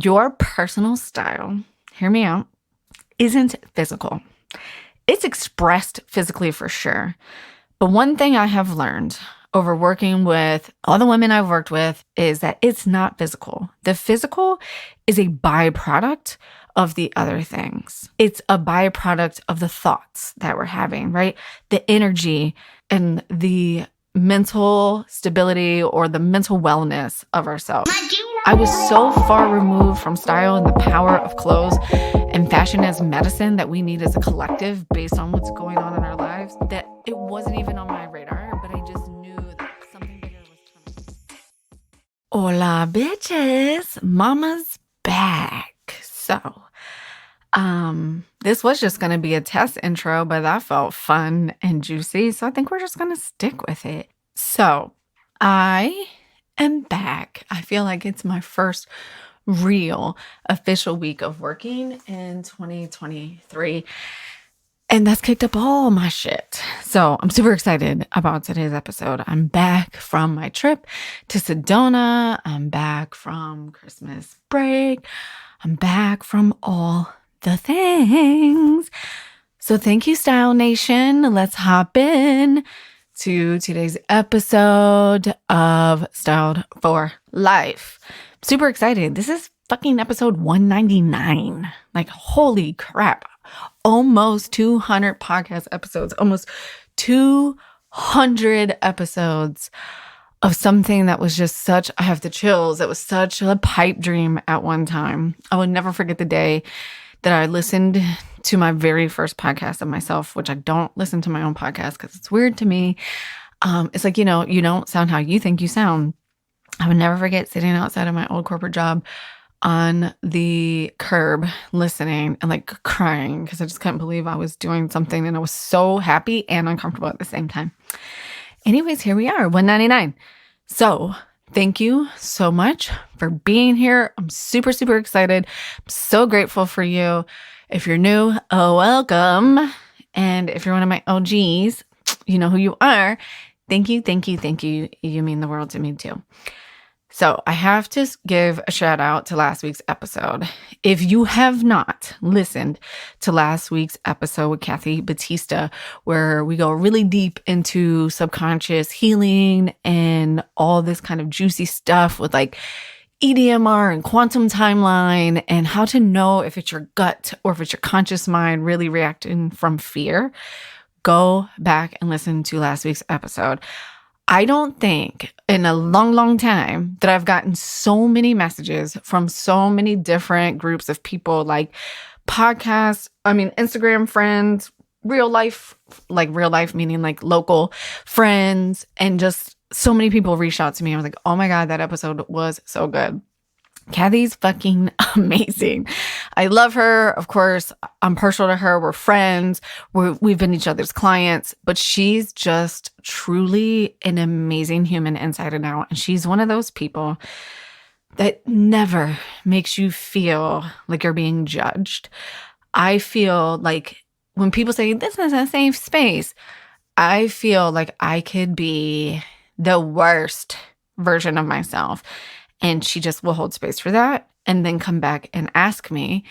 Your personal style, hear me out, isn't physical. It's expressed physically for sure. But one thing I have learned over working with all the women I've worked with is that it's not physical. The physical is a byproduct of the other things. It's a byproduct of the thoughts that we're having, right? The energy and the mental stability or the mental wellness of ourselves. I was so far removed from style and the power of clothes and fashion as medicine that we need as a collective based on what's going on in our lives that it wasn't even on my radar, but I just knew that something bigger was coming. Hola, bitches. Mama's back. So, this was just going to be a test intro, but that felt fun and juicy. So I think we're just going to stick with it. So I am back. I feel like it's my first real official week of working in 2023. And that's kicked up all my shit. So I'm super excited about today's episode. I'm back from my trip to Sedona. I'm back from Christmas break. I'm back from all the things. So thank you, Style Nation. Let's hop in to today's episode of Styled for Life. Super excited. This is fucking episode 199. Like, holy crap. Almost 200 podcast episodes, almost 200 episodes of something that was just such, I have the chills. It was such a pipe dream at one time. I will never forget the day that I listened to my very first podcast of myself, which I don't listen to my own podcast because it's weird to me. It's like, you don't sound how you think you sound. I would never forget sitting outside of my old corporate job on the curb listening and like crying because I just couldn't believe I was doing something and I was so happy and uncomfortable at the same time. Anyways, here we are, 199. So thank you so much for being here. I'm super, super excited. I'm so grateful for you. If you're new, welcome. And if you're one of my OGs, you know who you are. Thank you, thank you, thank you. You mean the world to me too. So I have to give a shout out to last week's episode. If you have not listened to last week's episode with Kathy Batista, where we go really deep into subconscious healing and all this kind of juicy stuff with like EDMR and quantum timeline and how to know if it's your gut or if it's your conscious mind really reacting from fear, go back and listen to last week's episode. I don't think in a long, long time that I've gotten so many messages from so many different groups of people, like podcasts, Instagram friends, real life meaning like local friends, and just so many people reached out to me. I was like, oh my God, that episode was so good. Kathy's fucking amazing. I love her. Of course, I'm partial to her. We're friends. We've been each other's clients, but she's just truly an amazing human inside and out. And she's one of those people that never makes you feel like you're being judged. I feel like when people say, this is a safe space, I feel like I could be the worst version of myself. And she just will hold space for that and then come back and ask me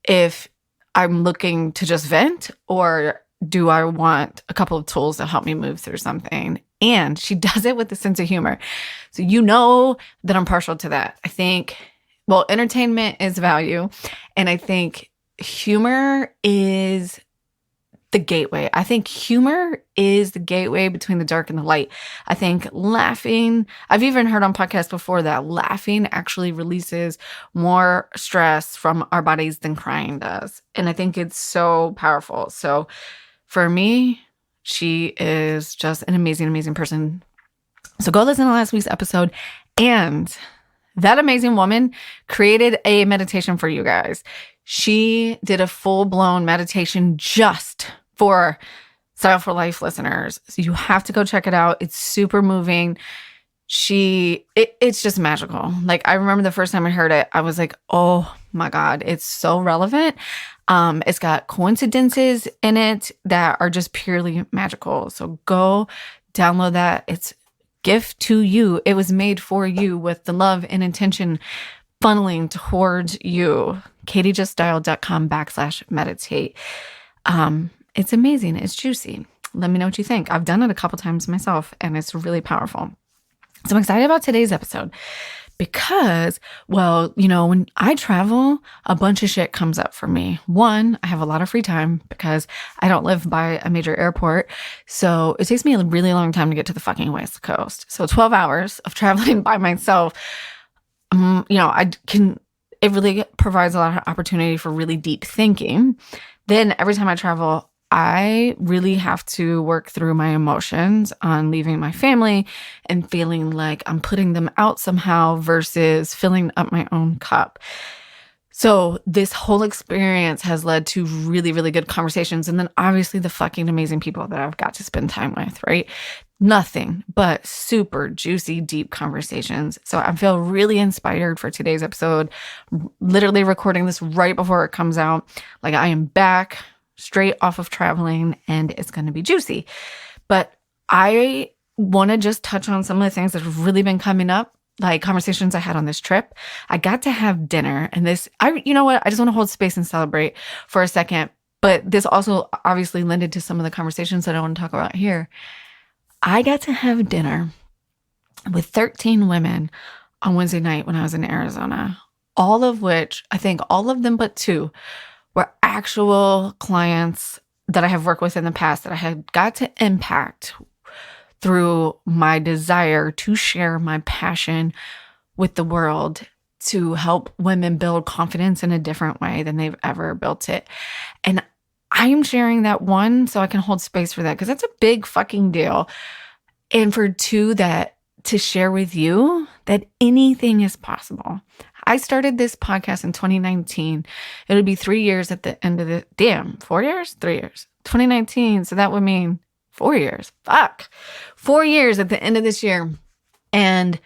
if I'm looking to just vent or do I want a couple of tools to help me move through something. And she does it with a sense of humor. So you know that I'm partial to that. I think, entertainment is value. And I think humor is the gateway. I think humor is the gateway between the dark and the light. I think laughing, I've even heard on podcasts before that laughing actually releases more stress from our bodies than crying does. And I think it's so powerful. So for me, she is just an amazing, amazing person. So go listen to last week's episode. And that amazing woman created a meditation for you guys. She did a full-blown meditation just for Style for Life listeners. So you have to go check it out. It's super moving. It's just magical. Like, I remember the first time I heard it, I was like, oh my God, it's so relevant. It's got coincidences in it that are just purely magical. So go download that. It's gift to you. It was made for you with the love and intention funneling towards you. KatieJustDialed.com/meditate. It's amazing. It's juicy. Let me know what you think. I've done it a couple times myself, and it's really powerful. So I'm excited about today's episode because, well, when I travel, a bunch of shit comes up for me. One, I have a lot of free time because I don't live by a major airport. So it takes me a really long time to get to the fucking West Coast. So 12 hours of traveling by myself, it really provides a lot of opportunity for really deep thinking. Then every time I travel, I really have to work through my emotions on leaving my family and feeling like I'm putting them out somehow versus filling up my own cup. So this whole experience has led to really, really good conversations. And then obviously the fucking amazing people that I've got to spend time with, right? Nothing but super juicy, deep conversations. So I feel really inspired for today's episode. Literally recording this right before it comes out. Like I am back straight off of traveling and it's going to be juicy. But I want to just touch on some of the things that have really been coming up, like conversations I had on this trip. I got to have dinner and you know what? I just want to hold space and celebrate for a second. But this also obviously lended to some of the conversations that I want to talk about here. I got to have dinner with 13 women on Wednesday night when I was in Arizona, all of which, I think all of them but two, were actual clients that I have worked with in the past that I had got to impact through my desire to share my passion with the world to help women build confidence in a different way than they've ever built it. And I'm sharing that, one, so I can hold space for that, because that's a big fucking deal. And for two, that to share with you that anything is possible. I started this podcast in 2019. It would be 3 years at the end of 4 years? 3 years. 2019. So that would mean 4 years. Fuck. 4 years at the end of this year. And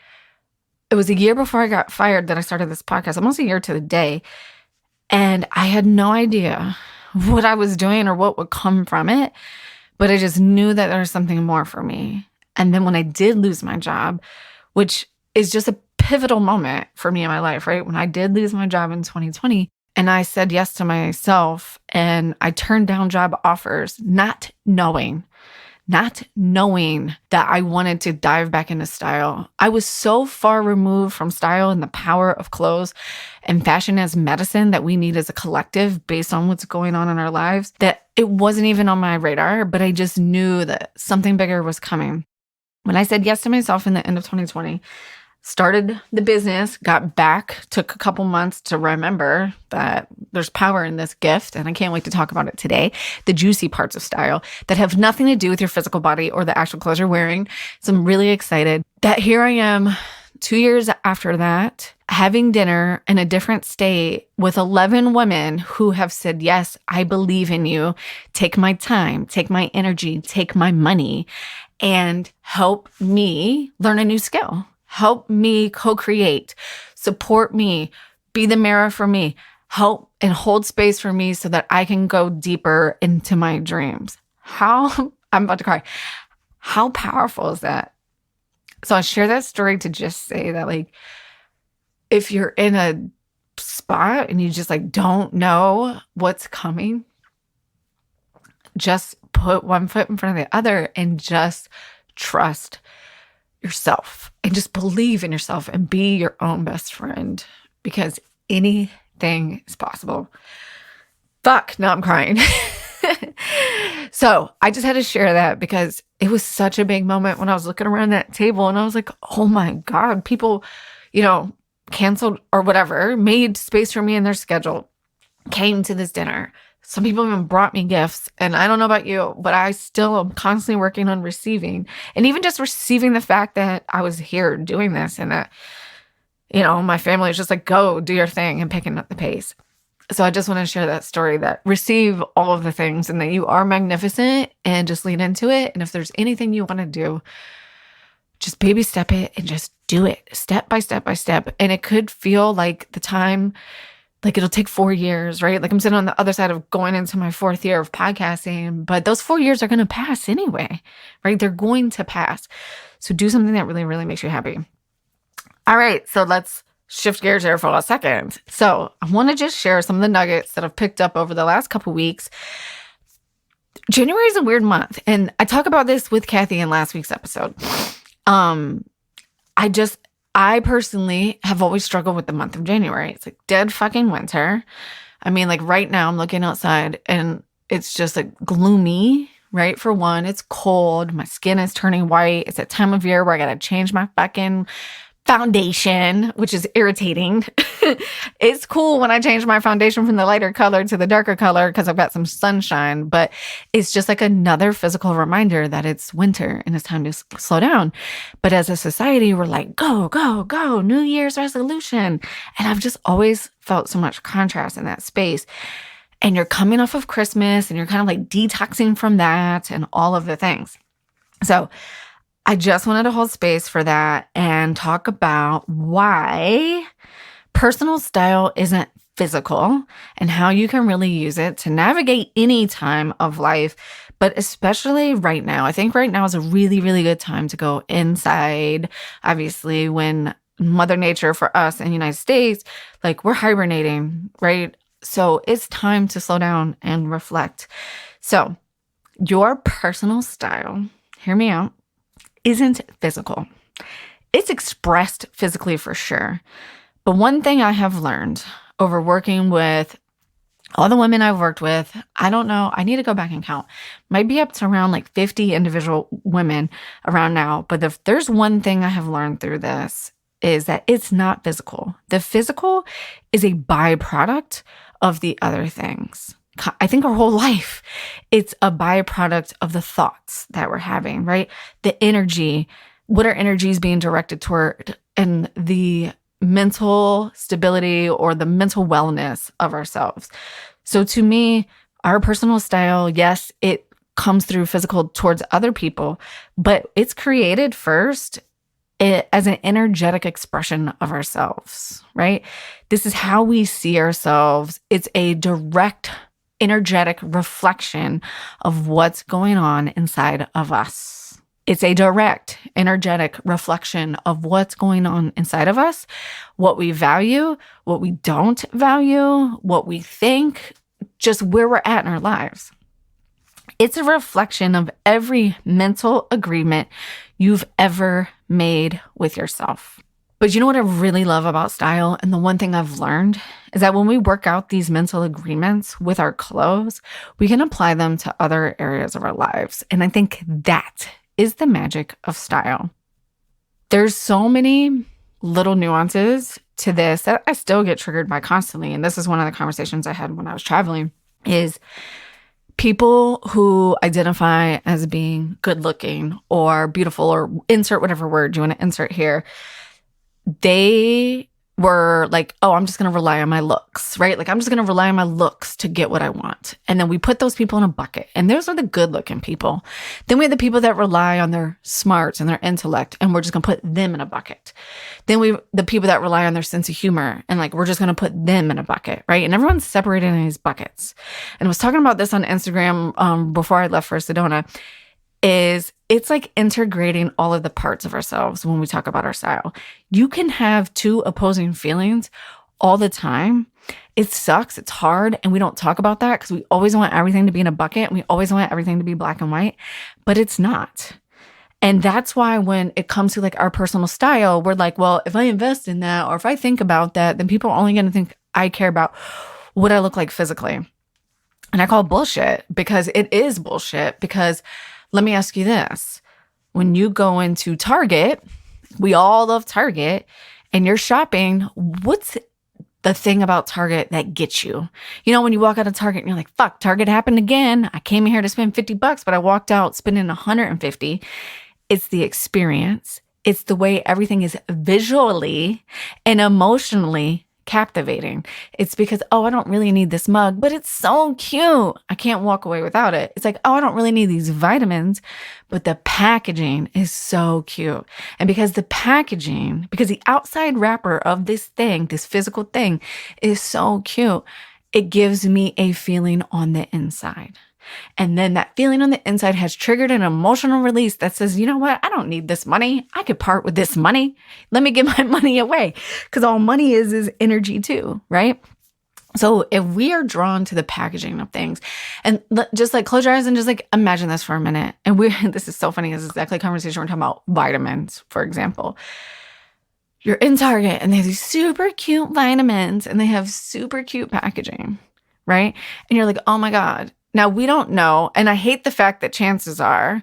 it was a year before I got fired that I started this podcast, almost a year to the day. And I had no idea what I was doing or what would come from it. But I just knew that there was something more for me. And then when I did lose my job, which is just a pivotal moment for me in my life, right? When I did lose my job in 2020 and I said yes to myself and I turned down job offers, not knowing that I wanted to dive back into style. I was so far removed from style and the power of clothes and fashion as medicine that we need as a collective based on what's going on in our lives that it wasn't even on my radar, but I just knew that something bigger was coming. When I said yes to myself in the end of 2020, started the business, got back, took a couple months to remember that there's power in this gift, and I can't wait to talk about it today, the juicy parts of style that have nothing to do with your physical body or the actual clothes you're wearing. So I'm really excited that here I am 2 years after that, having dinner in a different state with 11 women who have said, yes, I believe in you. Take my time, take my energy, take my money, and help me learn a new skill. Help me co-create, support me, be the mirror for me, help and hold space for me so that I can go deeper into my dreams. I'm about to cry. How powerful is that? So I share that story to just say that, like, if you're in a spot and you just don't know what's coming, just put one foot in front of the other and just trust yourself and just believe in yourself and be your own best friend, because anything is possible. Fuck, now I'm crying. So I just had to share that because it was such a big moment when I was looking around that table and I was like, oh my God, people, canceled or whatever, made space for me in their schedule, came to this dinner. Some people even brought me gifts, and I don't know about you, but I still am constantly working on receiving, and even just receiving the fact that I was here doing this and that, my family is just like, go do your thing and picking up the pace. So I just want to share that story, that receive all of the things and that you are magnificent, and just lean into it. And if there's anything you want to do, just baby step it and just do it step by step by step. And it could feel like the time, like it'll take 4 years, right? Like I'm sitting on the other side of going into my 4th year of podcasting, but those 4 years are going to pass anyway, right? They're going to pass. So do something that really, really makes you happy. All right. So let's shift gears here for a second. So I want to just share some of the nuggets that I've picked up over the last couple weeks. January is a weird month, and I talk about this with Kathy in last week's episode. I personally have always struggled with the month of January. It's like dead fucking winter. I mean, like right now I'm looking outside and it's just like gloomy, right? For one, it's cold. My skin is turning white. It's a time of year where I got to change my fucking foundation, which is irritating. It's cool when I change my foundation from the lighter color to the darker color because I've got some sunshine, but it's just like another physical reminder that it's winter and it's time to slow down. But as a society, we're like, go, go, go, New Year's resolution. And I've just always felt so much contrast in that space. And you're coming off of Christmas and you're kind of like detoxing from that and all of the things. So I just wanted to hold space for that and talk about why personal style isn't physical and how you can really use it to navigate any time of life, but especially right now. I think right now is a really, really good time to go inside. Obviously, when Mother Nature for us in the United States, like we're hibernating, right? So it's time to slow down and reflect. So your personal style, hear me out, isn't physical. It's expressed physically for sure. But one thing I have learned over working with all the women I've worked with, I don't know, I need to go back and count. Might be up to around like 50 individual women around now. But if there's one thing I have learned through this is that it's not physical. The physical is a byproduct of the other things. I think our whole life, it's a byproduct of the thoughts that we're having, right? The energy, what our energy is being directed toward, and the mental stability or the mental wellness of ourselves. So to me, our personal style, yes, it comes through physical towards other people, but it's created first as an energetic expression of ourselves, right? This is how we see ourselves. It's a direct energetic reflection of what's going on inside of us. It's a direct, energetic reflection of what's going on inside of us, what we value, what we don't value, what we think, just where we're at in our lives. It's a reflection of every mental agreement you've ever made with yourself. But you know what I really love about style? And the one thing I've learned is that when we work out these mental agreements with our clothes, we can apply them to other areas of our lives. And I think that is the magic of style. There's so many little nuances to this that I still get triggered by constantly. And this is one of the conversations I had when I was traveling is people who identify as being good looking or beautiful or insert whatever word you want to insert here. They were like, oh, I'm just going to rely on my looks, right? Like, I'm just going to rely on my looks to get what I want. And then we put those people in a bucket. And those are the good looking people. Then we have the people that rely on their smarts and their intellect, and we're just going to put them in a bucket. Then the people that rely on their sense of humor, and like, we're just going to put them in a bucket, right? And everyone's separated in these buckets. And I was talking about this on Instagram before I left for Sedona, it's like integrating all of the parts of ourselves when we talk about our style. You can have two opposing feelings all the time. It sucks. It's hard. And we don't talk about that because we always want everything to be in a bucket. And we always want everything to be black and white, but it's not. And that's why when it comes to like our personal style, we're like, well, if I invest in that or if I think about that, then people are only going to think I care about what I look like physically. And I call it bullshit because it is bullshit because let me ask you this. When you go into Target, we all love Target, and you're shopping, what's the thing about Target that gets you? You know, when you walk out of Target and you're like, fuck, Target happened again. I came here to spend $50, but I walked out spending $150. It's the experience. It's the way everything is visually and emotionally captivating. It's because, oh, I don't really need this mug, but it's so cute. I can't walk away without it. It's like, oh, I don't really need these vitamins, but the packaging is so cute. And because the outside wrapper of this thing, this physical thing is so cute, it gives me a feeling on the inside. And then that feeling on the inside has triggered an emotional release that says, you know what? I don't need this money. I could part with this money. Let me give my money away. Because all money is energy too, right? So if we are drawn to the packaging of things, and just like close your eyes and just like imagine this for a minute. And this is so funny. This is exactly a conversation we're talking about vitamins, for example. You're in Target and they have these super cute vitamins and they have super cute packaging, right? And you're like, oh my God. Now we don't know. And I hate the fact that chances are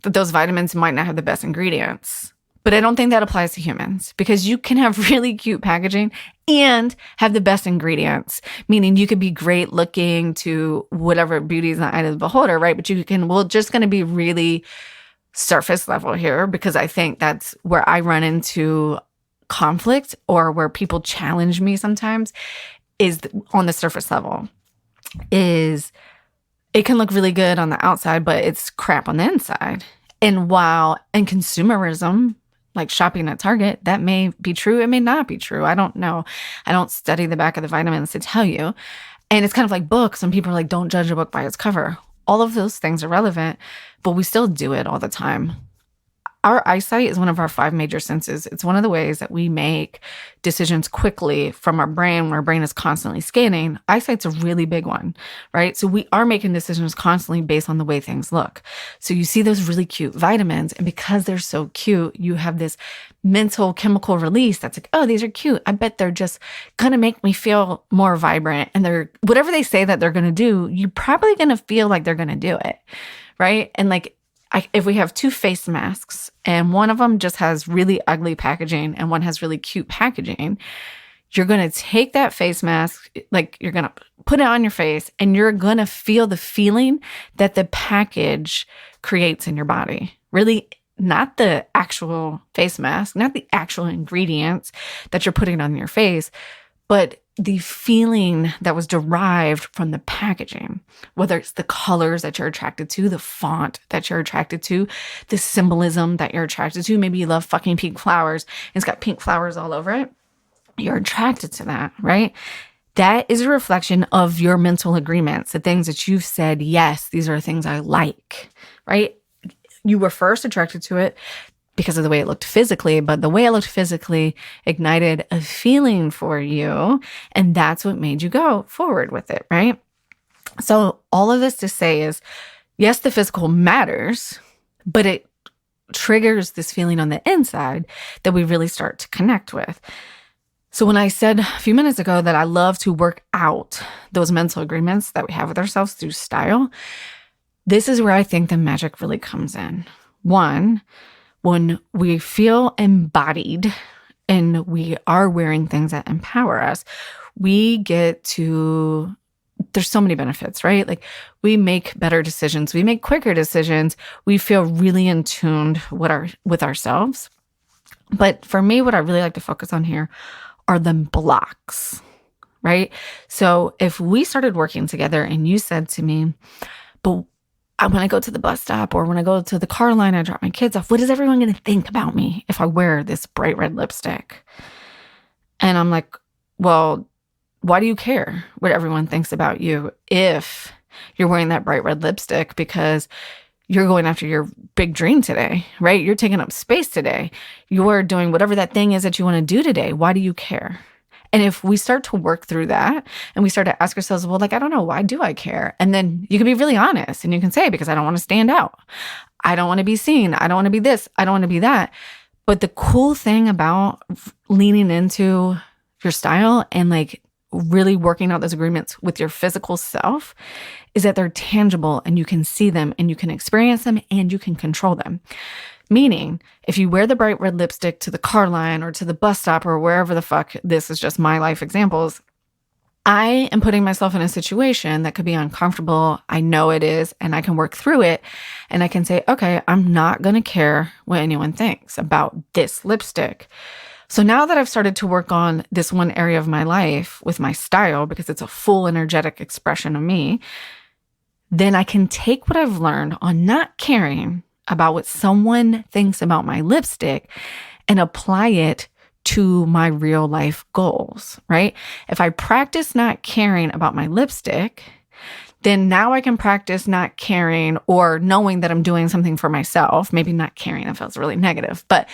that those vitamins might not have the best ingredients. But I don't think that applies to humans because you can have really cute packaging and have the best ingredients, meaning you could be great looking to whatever beauty is in the eye of the beholder, right? But we're just going to be really surface level here because I think that's where I run into conflict or where people challenge me sometimes is on the surface level is it can look really good on the outside, but it's crap on the inside. And consumerism, like shopping at Target, that may be true. It may not be true. I don't know. I don't study the back of the vitamins to tell you. And it's kind of like books. And people are like, don't judge a book by its cover. All of those things are relevant, but we still do it all the time. Our eyesight is one of our 5 major senses. It's one of the ways that we make decisions quickly from our brain when our brain is constantly scanning. Eyesight's a really big one, right? So we are making decisions constantly based on the way things look. So you see those really cute vitamins, and because they're so cute, you have this mental chemical release that's like, oh, these are cute. I bet they're just going to make me feel more vibrant. And whatever they say that they're going to do, you're probably going to feel like they're going to do it, right? And like, if we have 2 face masks and one of them just has really ugly packaging and one has really cute packaging, you're going to take that face mask, like you're going to put it on your face and you're going to feel the feeling that the package creates in your body. Really, not the actual face mask, not the actual ingredients that you're putting on your face, but the feeling that was derived from the packaging, whether it's the colors that you're attracted to, the font that you're attracted to, the symbolism that you're attracted to. Maybe you love fucking pink flowers and it's got pink flowers all over it. You're attracted to that, right? That is a reflection of your mental agreements, the things that you've said, yes, these are things I like, right? You were first attracted to it because of the way it looked physically, but the way it looked physically ignited a feeling for you, and that's what made you go forward with it, right? So all of this to say is, yes, the physical matters, but it triggers this feeling on the inside that we really start to connect with. So when I said a few minutes ago that I love to work out those mental agreements that we have with ourselves through style, this is where I think the magic really comes in. One, when we feel embodied and we are wearing things that empower us, we get to, there's so many benefits, right? Like we make better decisions, we make quicker decisions, we feel really in tune with ourselves. But for me, what I really like to focus on here are the blocks, right? So if we started working together and you said to me, but when I go to the bus stop or when I go to the car line, I drop my kids off, what is everyone going to think about me if I wear this bright red lipstick? And I'm like, well, why do you care what everyone thinks about you if you're wearing that bright red lipstick because you're going after your big dream today, right? You're taking up space today. You're doing whatever that thing is that you want to do today. Why do you care? And if we start to work through that and we start to ask ourselves, well, like, I don't know, why do I care? And then you can be really honest and you can say, because I don't want to stand out. I don't want to be seen. I don't want to be this. I don't want to be that. But the cool thing about leaning into your style and like really working out those agreements with your physical self is that they're tangible and you can see them and you can experience them and you can control them. Meaning, if you wear the bright red lipstick to the car line or to the bus stop or wherever the fuck, this is just my life examples, I am putting myself in a situation that could be uncomfortable. I know it is, and I can work through it. And I can say, okay, I'm not going to care what anyone thinks about this lipstick. So now that I've started to work on this one area of my life with my style, because it's a full energetic expression of me, then I can take what I've learned on not caring about what someone thinks about my lipstick and apply it to my real life goals, right? If I practice not caring about my lipstick, then now I can practice not caring or knowing that I'm doing something for myself. Maybe not caring, that feels really negative, but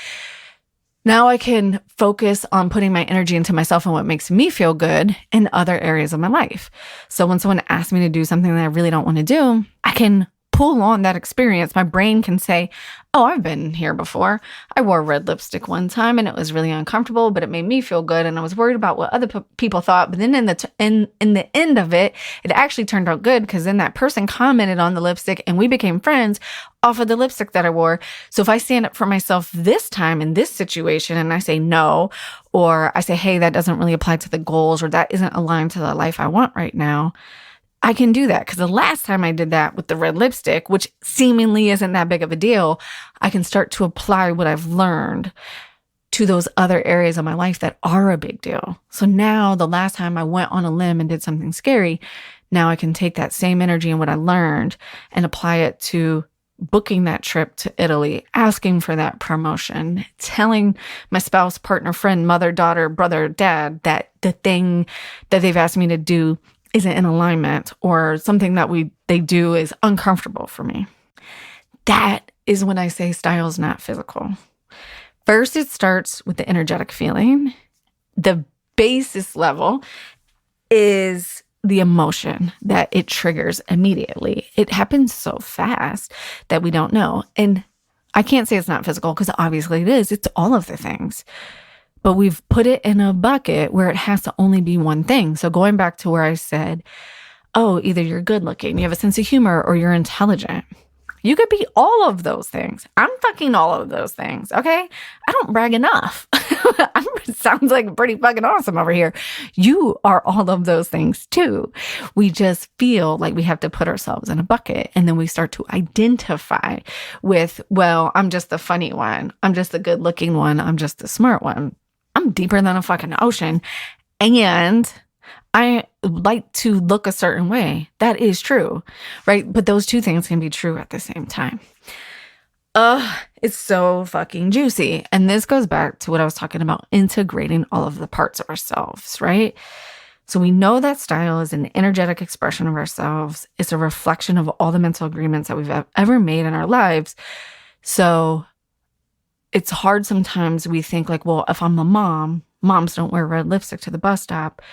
now I can focus on putting my energy into myself and what makes me feel good in other areas of my life. So when someone asks me to do something that I really don't want to do, I can pull on that experience. My brain can say, oh, I've been here before. I wore red lipstick one time and it was really uncomfortable, but it made me feel good. And I was worried about what other people thought. But then in the end of it, it actually turned out good because then that person commented on the lipstick and we became friends off of the lipstick that I wore. So if I stand up for myself this time in this situation and I say no, or I say, hey, that doesn't really apply to the goals or that isn't aligned to the life I want right now, I can do that because the last time I did that with the red lipstick, which seemingly isn't that big of a deal, I can start to apply what I've learned to those other areas of my life that are a big deal. So now the last time I went on a limb and did something scary, now I can take that same energy and what I learned and apply it to booking that trip to Italy, asking for that promotion, telling my spouse, partner, friend, mother, daughter, brother, dad that the thing that they've asked me to do isn't in alignment or something that they do is uncomfortable for me. That is when I say style is not physical. First, it starts with the energetic feeling. The basis level is the emotion that it triggers immediately. It happens so fast that we don't know. And I can't say it's not physical because obviously it is. It's all of the things. But we've put it in a bucket where it has to only be one thing. So going back to where I said, oh, either you're good looking, you have a sense of humor, or you're intelligent. You could be all of those things. I'm fucking all of those things, okay? I don't brag enough. It sounds like pretty fucking awesome over here. You are all of those things too. We just feel like we have to put ourselves in a bucket, and then we start to identify with, well, I'm just the funny one. I'm just the good looking one. I'm just the smart one. I'm deeper than a fucking ocean, and I like to look a certain way. That is true, right? But those two things can be true at the same time. It's so fucking juicy. And this goes back to what I was talking about, integrating all of the parts of ourselves, right? So we know that style is an energetic expression of ourselves. It's a reflection of all the mental agreements that we've ever made in our lives. So it's hard sometimes. We think like, well, if I'm a mom, moms don't wear red lipstick to the bus stop.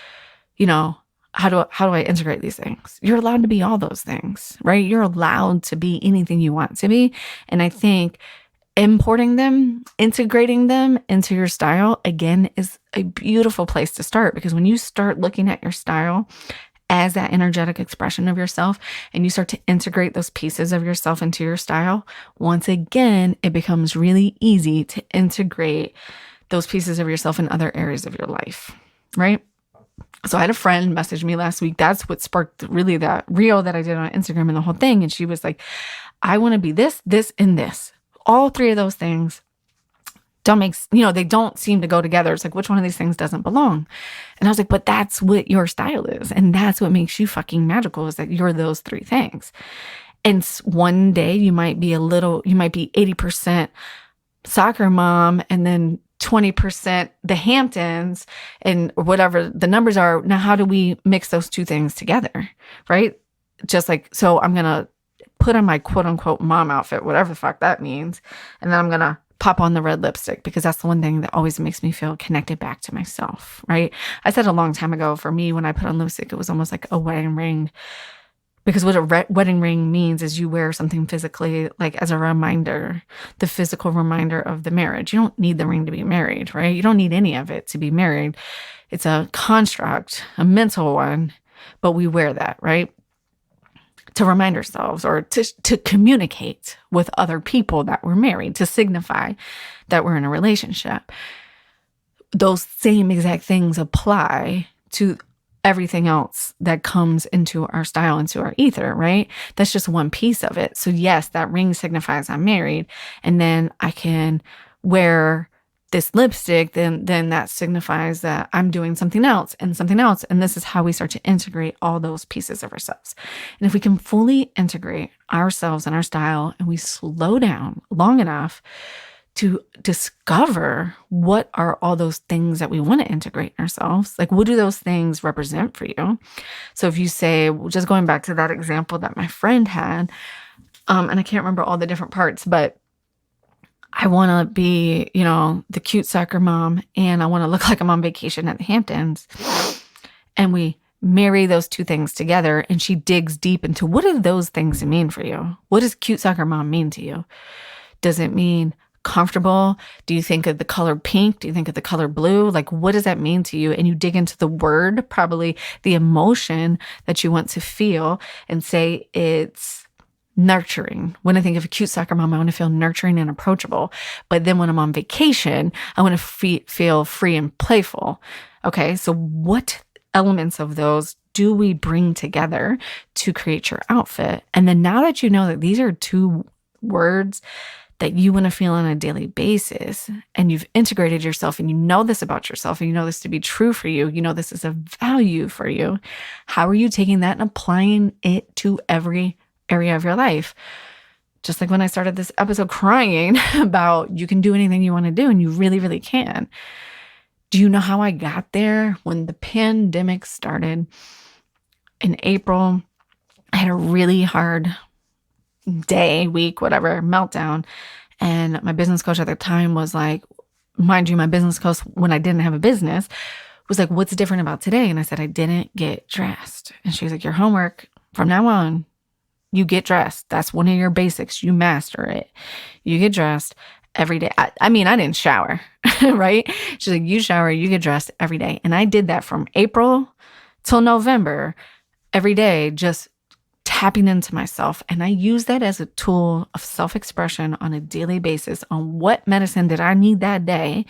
You know, how do I integrate these things? You're allowed to be all those things, right? You're allowed to be anything you want to be. And I think importing them, integrating them into your style, again, is a beautiful place to start, because when you start looking at your style as that energetic expression of yourself and you start to integrate those pieces of yourself into your style, once again, it becomes really easy to integrate those pieces of yourself in other areas of your life, right? So I had a friend message me last week. That's what sparked really that reel that I did on Instagram and the whole thing. And she was like, I want to be this, this, and this. All three of those things they don't seem to go together. It's like, which one of these things doesn't belong? And I was like, but that's what your style is. And that's what makes you fucking magical, is that you're those three things. And one day you might be 80% soccer mom and then 20% the Hamptons and whatever the numbers are. Now, how do we mix those two things together? Right? Just like, so I'm going to put on my quote unquote mom outfit, whatever the fuck that means. And then I'm going to pop on the red lipstick, because that's the one thing that always makes me feel connected back to myself. Right? I said a long time ago, for me, when I put on lipstick, it was almost like a wedding ring. Because what a wedding ring means is you wear something physically, like as a reminder, the physical reminder of the marriage. You don't need the ring to be married, right? You don't need any of it to be married. It's a construct, a mental one, but we wear that, right? To remind ourselves, or to communicate with other people that we're married, to signify that we're in a relationship. Those same exact things apply to everything else that comes into our style, into our ether, right? That's just one piece of it. So yes, that ring signifies I'm married, and then I can wear this lipstick, then that signifies that I'm doing something else and something else. And this is how we start to integrate all those pieces of ourselves. And if we can fully integrate ourselves and our style, and we slow down long enough to discover what are all those things that we want to integrate in ourselves. Like, what do those things represent for you? So if you say, just going back to that example that my friend had, and I can't remember all the different parts, but I want to be, the cute soccer mom, and I want to look like I'm on vacation at the Hamptons. And we marry those two things together, and she digs deep into, what do those things mean for you? What does cute soccer mom mean to you? Does it mean comfortable? Do you think of the color pink? Do you think of the color blue? Like, what does that mean to you? And you dig into the word, probably the emotion that you want to feel, and say it's nurturing. When I think of a cute soccer mom, I want to feel nurturing and approachable. But then when I'm on vacation, I want to feel free and playful. Okay, so what elements of those do we bring together to create your outfit? And then now that you know that these are two words that you want to feel on a daily basis, and you've integrated yourself, and you know this about yourself, and you know this to be true for you, you know this is a value for you, how are you taking that and applying it to every area of your life? Just like when I started this episode crying about you can do anything you want to do, and you really, really can. Do you know how I got there? When the pandemic started in April, I had a really hard day, week, whatever, meltdown. And my business coach at the time was like, mind you, my business coach, when I didn't have a business, was like, what's different about today? And I said, I didn't get dressed. And she was like, your homework from now on, you get dressed. That's one of your basics. You master it. You get dressed every day. I didn't shower, right? She's like, you shower, you get dressed every day. And I did that from April till November, every day, just tapping into myself. And I use that as a tool of self-expression on a daily basis on what medicine did I need that day.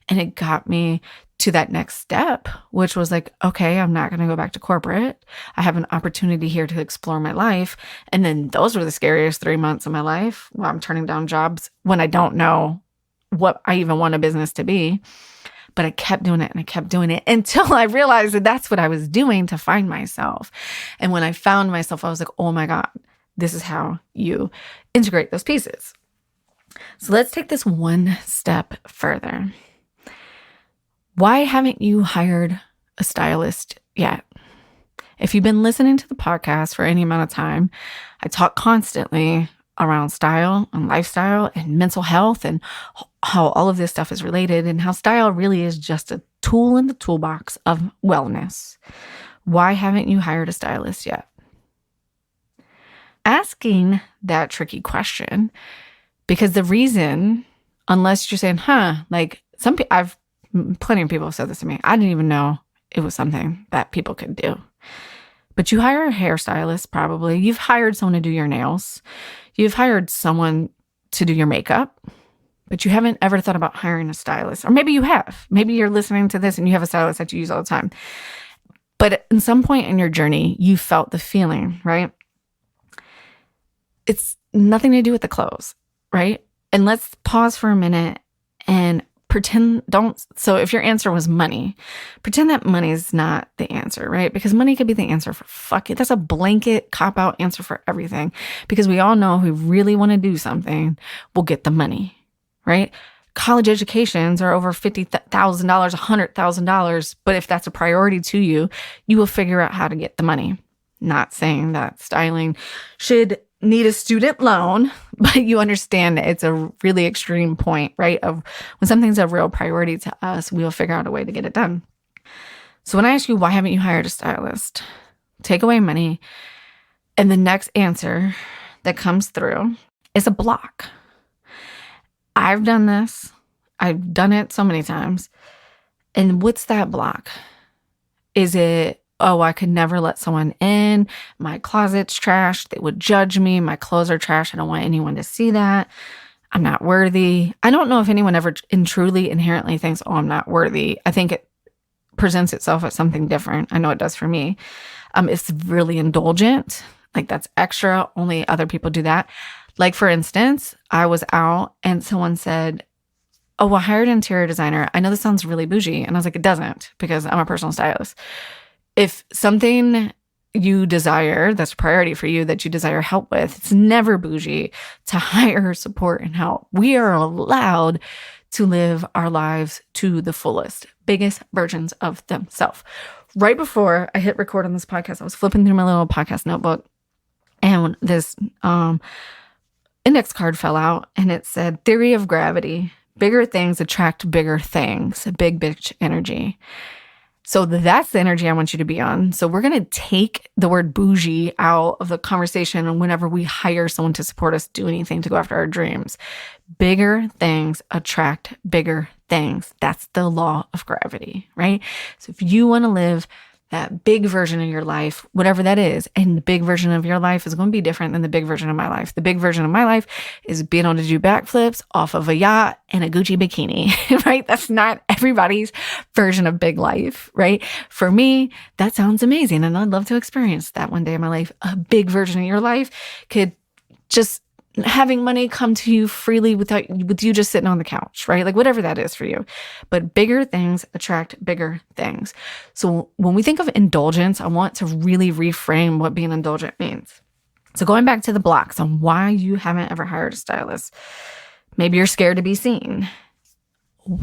And it got me to that next step, which was like, okay, I'm not going to go back to corporate. I have an opportunity here to explore my life. And then those were the scariest 3 months of my life, while I'm turning down jobs when I don't know what I even want a business to be. But I kept doing it, and I kept doing it until I realized that that's what I was doing to find myself. And when I found myself, I was like, oh my God, this is how you integrate those pieces. So let's take this one step further. Why haven't you hired a stylist yet? If you've been listening to the podcast for any amount of time, I talk constantly around style and lifestyle and mental health, and how all of this stuff is related, and how style really is just a tool in the toolbox of wellness. Why haven't you hired a stylist yet? Asking that tricky question, because the reason, unless you're saying, plenty of people have said this to me. I didn't even know it was something that people could do. But you hire a hairstylist, probably. You've hired someone to do your nails. You've hired someone to do your makeup. But you haven't ever thought about hiring a stylist. Or maybe you have. Maybe you're listening to this and you have a stylist that you use all the time. But at some point in your journey, you felt the feeling, right? It's nothing to do with the clothes, right? And let's pause for a minute and so if your answer was money, pretend that money is not the answer, right? Because money could be the answer for fuck it. That's a blanket cop-out answer for everything. Because we all know if we really want to do something, we'll get the money, right? College educations are over $50,000, $100,000. But if that's a priority to you, you will figure out how to get the money. Not saying that styling should need a student loan, but you understand that it's a really extreme point, right? Of when something's a real priority to us, we'll figure out a way to get it done. So when I ask you, why haven't you hired a stylist? Take away money. And the next answer that comes through is a block. I've done this. I've done it so many times. And what's that block? Is it, oh, I could never let someone in. My closet's trashed. They would judge me. My clothes are trash. I don't want anyone to see that. I'm not worthy. I don't know if anyone ever truly inherently thinks, oh, I'm not worthy. I think it presents itself as something different. I know it does for me. It's really indulgent. Like, that's extra. Only other people do that. Like, for instance, I was out and someone said, oh, well, I hired an interior designer. I know this sounds really bougie. And I was like, it doesn't, because I'm a personal stylist. If something you desire, that's a priority for you, that you desire help with, it's never bougie to hire support and help. We are allowed to live our lives to the fullest, biggest versions of themselves. Right before I hit record on this podcast, I was flipping through my little podcast notebook, and this index card fell out, and it said, theory of gravity, bigger things attract bigger things, a big bitch energy. So that's the energy I want you to be on. So we're going to take the word bougie out of the conversation and whenever we hire someone to support us do anything to go after our dreams. Bigger things attract bigger things. That's the law of gravity, right? So if you want to live that big version of your life, whatever that is, and the big version of your life is going to be different than the big version of my life. The big version of my life is being able to do backflips off of a yacht and a Gucci bikini, right? That's not everybody's version of big life, right? For me, that sounds amazing, and I'd love to experience that one day in my life. A big version of your life could just having money come to you freely with you just sitting on the couch, right? Like whatever that is for you. But bigger things attract bigger things. So when we think of indulgence, I want to really reframe what being indulgent means. So going back to the blocks on why you haven't ever hired a stylist. Maybe you're scared to be seen.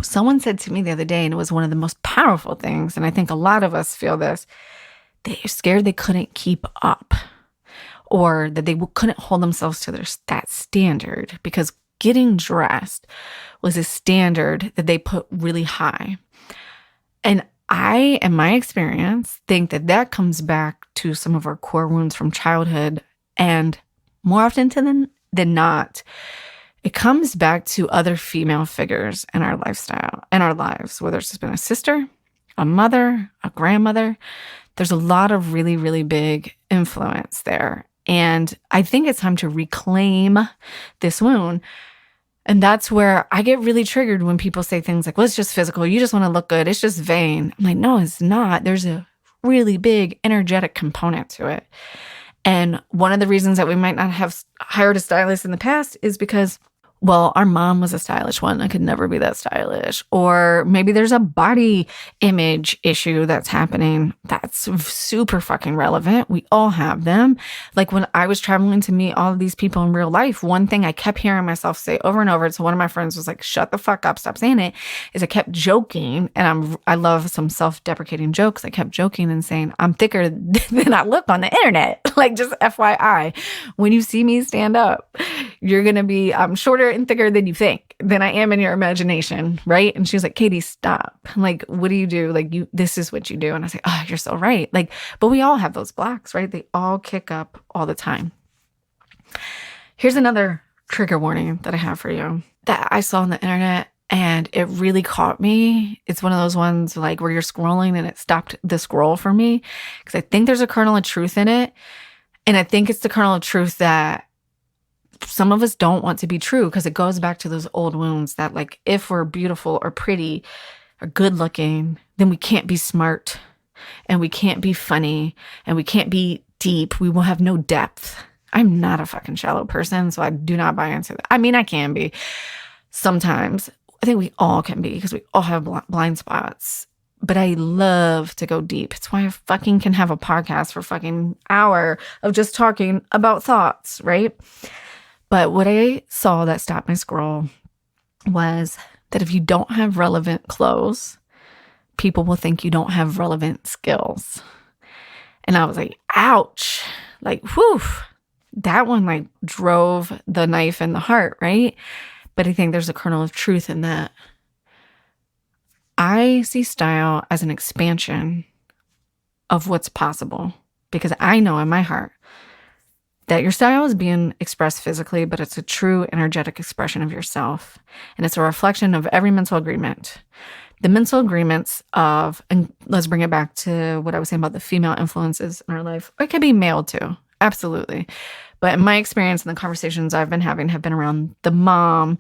Someone said to me the other day, and it was one of the most powerful things, and I think a lot of us feel this, they're scared they couldn't keep up, or that they couldn't hold themselves to that standard, because getting dressed was a standard that they put really high. And I, in my experience, think that comes back to some of our core wounds from childhood. And more often than not, it comes back to other female figures in our lifestyle, in our lives, whether it's been a sister, a mother, a grandmother. There's a lot of really, really big influence there. And I think it's time to reclaim this wound. And that's where I get really triggered when people say things like, well, it's just physical. You just want to look good. It's just vain. I'm like, no, it's not. There's a really big energetic component to it. And one of the reasons that we might not have hired a stylist in the past is because, well, our mom was a stylish one. I could never be that stylish. Or maybe there's a body image issue that's happening that's super fucking relevant. We all have them. Like when I was traveling to meet all of these people in real life, one thing I kept hearing myself say over and over, so one of my friends was like, shut the fuck up, stop saying it, is I kept joking, and I love some self-deprecating jokes. I kept joking and saying, I'm thicker than I look on the internet. Like just FYI, when you see me stand up, you're going to be, I'm shorter and thicker than you think, than I am in your imagination, right? And she was like, Katie, stop. I'm like, what do you do? Like, this is what you do. And I was like, oh, you're so right. Like, but we all have those blocks, right? They all kick up all the time. Here's another trigger warning that I have for you that I saw on the internet, and it really caught me. It's one of those ones like where you're scrolling and it stopped the scroll for me, because I think there's a kernel of truth in it. And I think it's the kernel of truth that some of us don't want to be true, because it goes back to those old wounds that, like, if we're beautiful or pretty or good looking, then we can't be smart and we can't be funny and we can't be deep. We will have no depth. I'm not a fucking shallow person, so I do not buy into that. I mean, I can be sometimes. I think we all can be, because we all have blind spots. But I love to go deep. It's why I fucking can have a podcast for fucking hour of just talking about thoughts, right? But what I saw that stopped my scroll was that if you don't have relevant clothes, people will think you don't have relevant skills. And I was like, ouch. Like, whew. That one like drove the knife in the heart, right? But I think there's a kernel of truth in that. I see style as an expansion of what's possible, because I know in my heart that your style is being expressed physically, but it's a true energetic expression of yourself. And it's a reflection of every mental agreement. The mental agreements of, and let's bring it back to what I was saying about the female influences in our life. Or it could be male too, absolutely. But in my experience and the conversations I've been having have been around the mom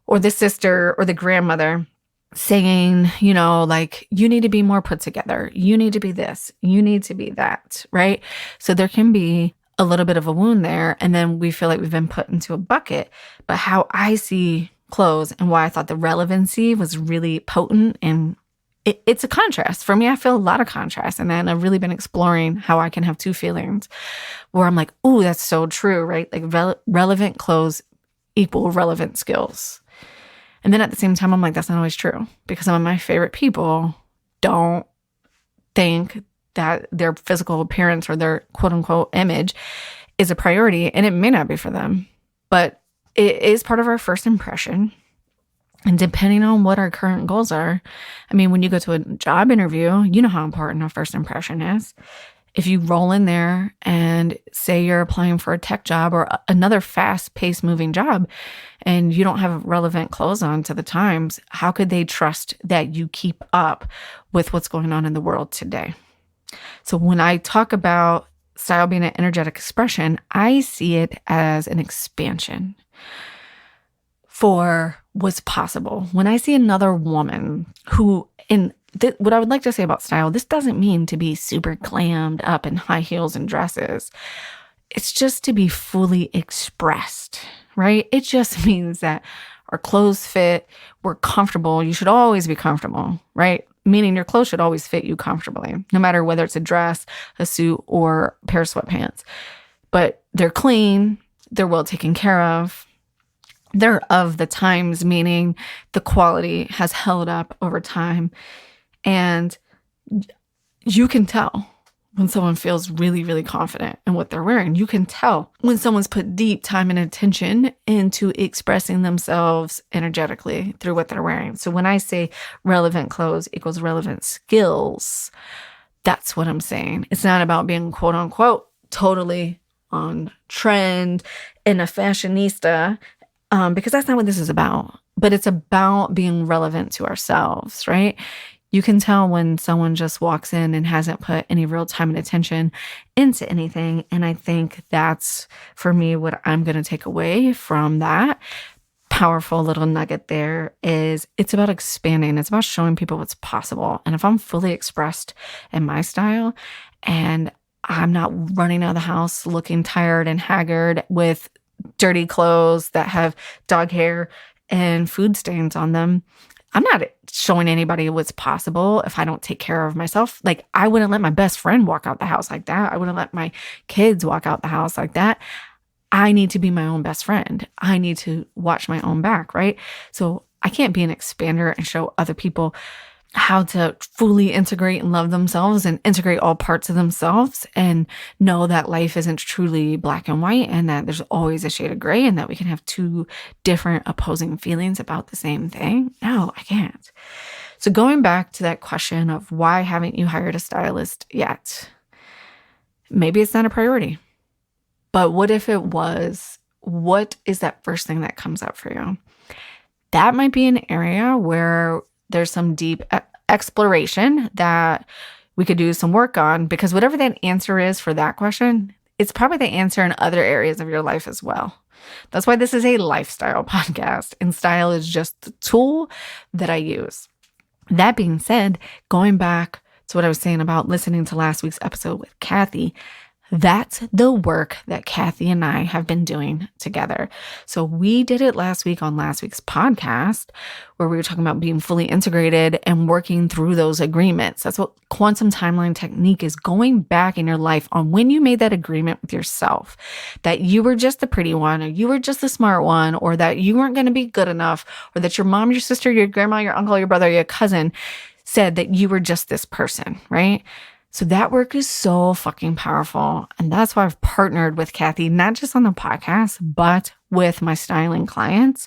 or the sister or the grandmother saying, you know, like, you need to be more put together. You need to be this. You need to be that, right? So there can be a little bit of a wound there, and then we feel like we've been put into a bucket. But how I see clothes and why I thought the relevancy was really potent and it's a contrast. For me, I feel a lot of contrast. And then I've really been exploring how I can have two feelings where I'm like, ooh, that's so true, right? Like relevant clothes equal relevant skills. And then at the same time, I'm like, that's not always true because some of my favorite people don't think that their physical appearance or their quote unquote image is a priority, and it may not be for them, but it is part of our first impression. And depending on what our current goals are, I mean, when you go to a job interview, you know how important a first impression is. If you roll in there and say you're applying for a tech job or another fast-paced moving job and you don't have relevant clothes on to the times, how could they trust that you keep up with what's going on in the world today? So when I talk about style being an energetic expression, I see it as an expansion for what's possible. When I see another woman who, what I would like to say about style, this doesn't mean to be super glammed up in high heels and dresses. It's just to be fully expressed, right? It just means that our clothes fit, we're comfortable. You should always be comfortable, right? Meaning your clothes should always fit you comfortably, no matter whether it's a dress, a suit, or a pair of sweatpants. But they're clean, they're well taken care of. They're of the times, meaning the quality has held up over time. And you can tell when someone feels really, really confident in what they're wearing. You can tell when someone's put deep time and attention into expressing themselves energetically through what they're wearing. So when I say relevant clothes equals relevant skills, that's what I'm saying. It's not about being quote unquote totally on trend and a fashionista, because that's not what this is about. But it's about being relevant to ourselves, right? You can tell when someone just walks in and hasn't put any real time and attention into anything. And I think that's, for me, what I'm going to take away from that powerful little nugget there is it's about expanding. It's about showing people what's possible. And if I'm fully expressed in my style and I'm not running out of the house looking tired and haggard with dirty clothes that have dog hair and food stains on them, I'm not showing anybody what's possible if I don't take care of myself. Like, I wouldn't let my best friend walk out the house like that. I wouldn't let my kids walk out the house like that. I need to be my own best friend. I need to watch my own back, right? So I can't be an expander and show other people how to fully integrate and love themselves and integrate all parts of themselves and know that life isn't truly black and white and that there's always a shade of gray and that we can have two different opposing feelings about the same thing. No, I can't. So going back to that question of why haven't you hired a stylist yet? Maybe it's not a priority. But what if it was? What is that first thing that comes up for you? That might be an area where there's some deep exploration that we could do some work on, because whatever that answer is for that question, it's probably the answer in other areas of your life as well. That's why this is a lifestyle podcast, and style is just the tool that I use. That being said, going back to what I was saying about listening to last week's episode with Kathy, that's the work that Kathy and I have been doing together. So we did it last week on last week's podcast, where we were talking about being fully integrated and working through those agreements. That's what quantum timeline technique is, going back in your life on when you made that agreement with yourself, that you were just the pretty one, or you were just the smart one, or that you weren't going to be good enough, or that your mom, your sister, your grandma, your uncle, your brother, your cousin said that you were just this person, right? So that work is so fucking powerful. And that's why I've partnered with Kathy, not just on the podcast, but with my styling clients.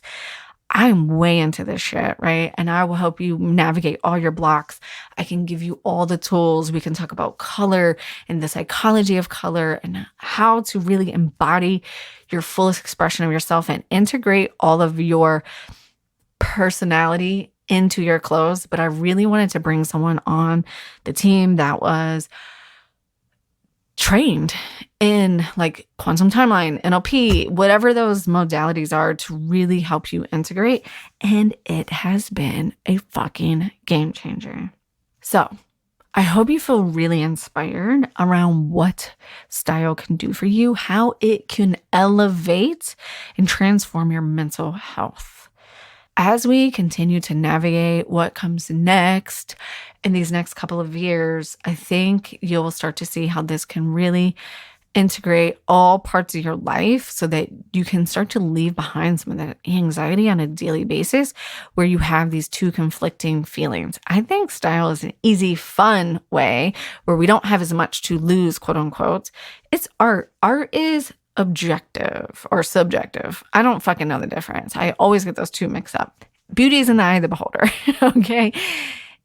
I'm way into this shit, right? And I will help you navigate all your blocks. I can give you all the tools. We can talk about color and the psychology of color and how to really embody your fullest expression of yourself and integrate all of your personality into your clothes. But I really wanted to bring someone on the team that was trained in like quantum timeline, NLP, whatever those modalities are, to really help you integrate. And it has been a fucking game changer. So I hope you feel really inspired around what style can do for you, how it can elevate and transform your mental health. as we continue to navigate what comes next in these next couple of years, I think you'll start to see how this can really integrate all parts of your life so that you can start to leave behind some of that anxiety on a daily basis where you have these two conflicting feelings. I think style is an easy, fun way where we don't have as much to lose, quote unquote. It's art. Art is objective or subjective. I don't fucking know the difference. I always get those two mixed up. Beauty is in the eye of the beholder, okay?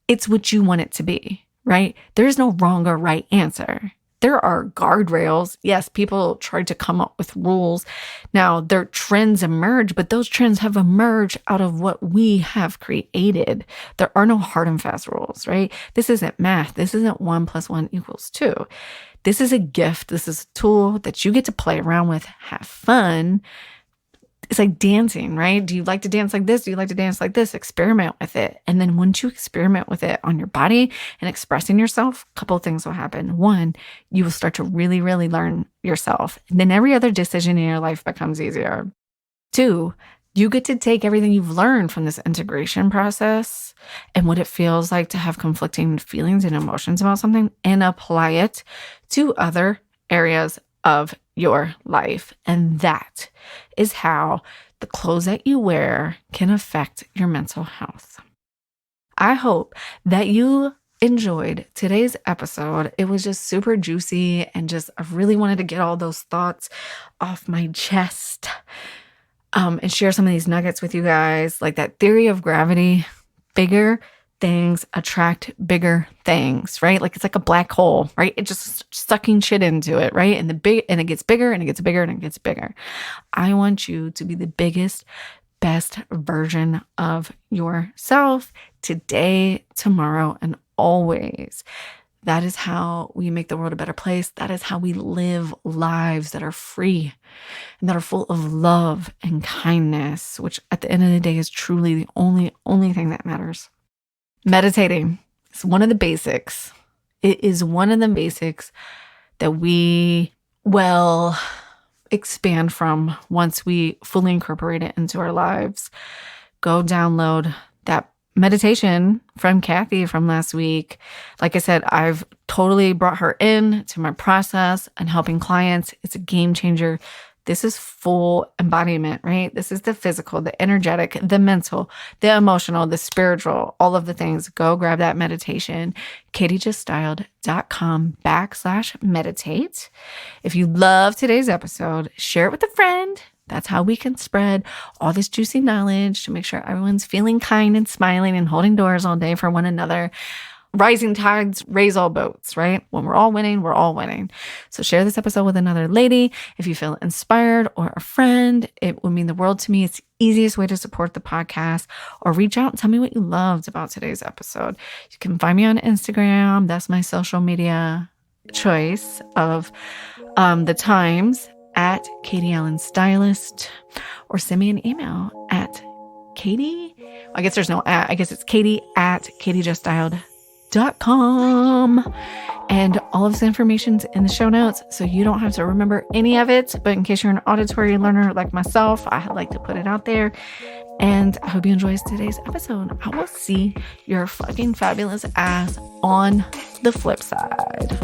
It's what you want it to be, right? There's no wrong or right answer. There are guardrails. Yes, people try to come up with rules. Now, their trends emerge, but those trends have emerged out of what we have created. There are no hard and fast rules, right? This isn't math. This isn't 1 + 1 = 2. This is a gift. This is a tool that you get to play around with, have fun. It's like dancing, right? Do you like to dance like this? Do you like to dance like this? Experiment with it. And then once you experiment with it on your body and expressing yourself, a couple of things will happen. One, you will start to really, really learn yourself. And then every other decision in your life becomes easier. Two, you get to take everything you've learned from this integration process and what it feels like to have conflicting feelings and emotions about something and apply it to other areas of your life. And that is how the clothes that you wear can affect your mental health. I hope that you enjoyed today's episode. It was just super juicy and just, I really wanted to get all those thoughts off my chest and share some of these nuggets with you guys. Like that theory of gravity, bigger things attract bigger things, right? Like it's like a black hole, right? It just sucking shit into it, right? And it gets bigger and it gets bigger and it gets bigger. I want you to be the biggest, best version of yourself today, tomorrow, and always. That is how we make the world a better place. That is how we live lives that are free and that are full of love and kindness, which at the end of the day is truly the only thing that matters. Meditating is one of the basics. It is one of the basics that we will expand from once we fully incorporate it into our lives. Go download that meditation from Kathy from last week. Like I said, I've totally brought her in to my process and helping clients. It's a game changer. This is full embodiment, right? This is the physical, the energetic, the mental, the emotional, the spiritual, all of the things. Go grab that meditation. KatieJustStyled.com/meditate. If you love today's episode, share it with a friend. That's how we can spread all this juicy knowledge to make sure everyone's feeling kind and smiling and holding doors all day for one another. Rising tides raise all boats, right? When we're all winning, we're all winning. So share this episode with another lady. If you feel inspired or a friend, it would mean the world to me. It's the easiest way to support the podcast, or reach out and tell me what you loved about today's episode. You can find me on Instagram. That's my social media choice of the times at Katie Allen Stylist, or send me an email at Katie. I guess there's no at. I guess it's Katie at KatieJustStyled.com. And all of this information's in the show notes, so you don't have to remember any of it. But in case you're an auditory learner like myself, I like to put it out there. And I hope you enjoyed today's episode. I will see your fucking fabulous ass on the flip side.